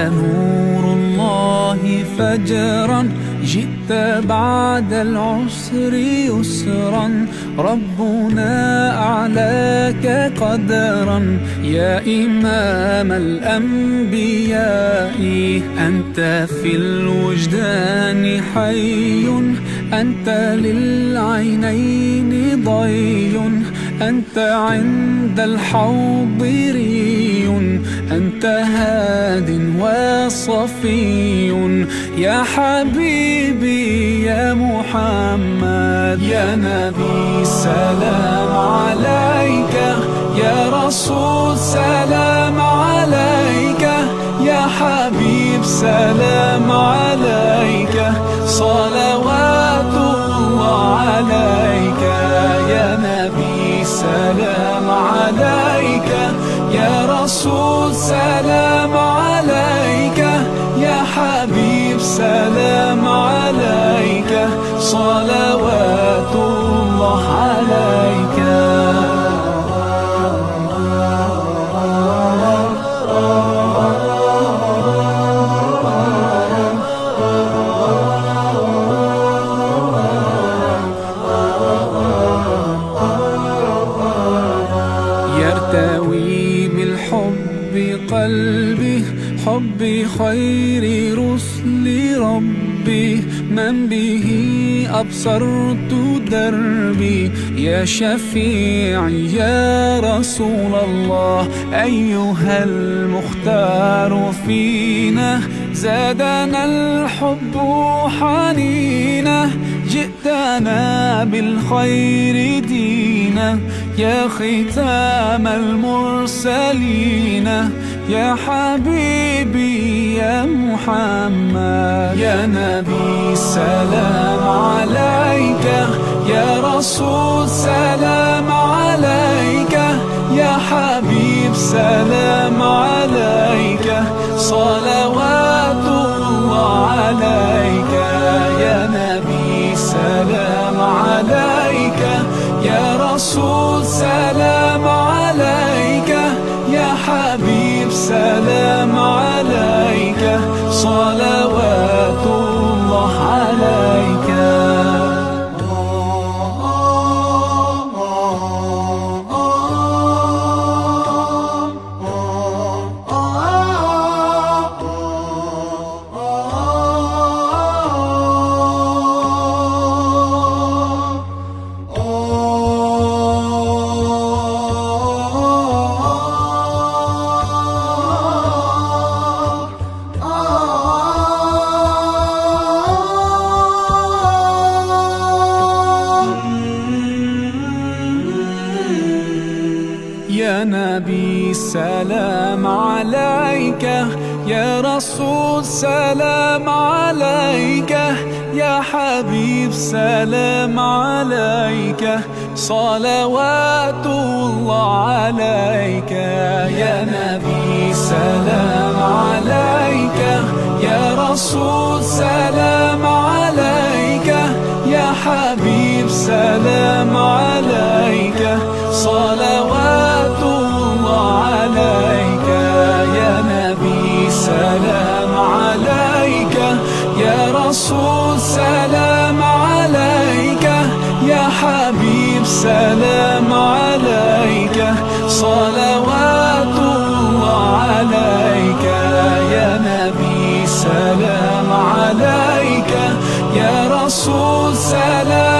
نور الله فجرا، جئت بعد العسر يسرا، ربنا أعلاك قدرا يا إمام الأنبياء. أنت في الوجدان حي، أنت للعينين ضي، أنت عند الحوض ري، أنت هاد وصفي يا حبيبي يا محمد. يا نبي سلام عليك، يا رسول سلام عليك، يا حبيب سلام عليك، صلوات الله عليك. يا نبي سلام عليك، يا رسول سلام عليك، يا حبيب سلام عليك، صلوات الله عليك. يرتوي بالحب قلبي، حب خير رسل ربي، من به أبصرت دربي. يا شفيعي يا رسول الله، أيها المختار فينا، زادنا الحب حنينا، جئتنا بالخير دينا، يا ختام المرسلين، يا حبيبي يا محمد. يا نبي سلام عليك، يا رسول سلام عليك، يا حبيب سلام عليك، صلوات الله عليك. يا نبي سلام عليك، يا رسول سلام عليك، يا حبيب سلام عليك، صلوات الله عليك. يا نبي سلام عليك، يا رسول سلام عليك، يا حبيب سلام عليك، صلوات الله عليك. يا نبي سلام عليك، يا رسول سلام عليك، يا حبيب سلام عليك، صلوات الله عليك. يا نبي سلام عليك، يا رسول سلام عليك، يا حبيب سلام عليك، صلوات الله عليك. يا نبي سلام عليك، يا رسول سلام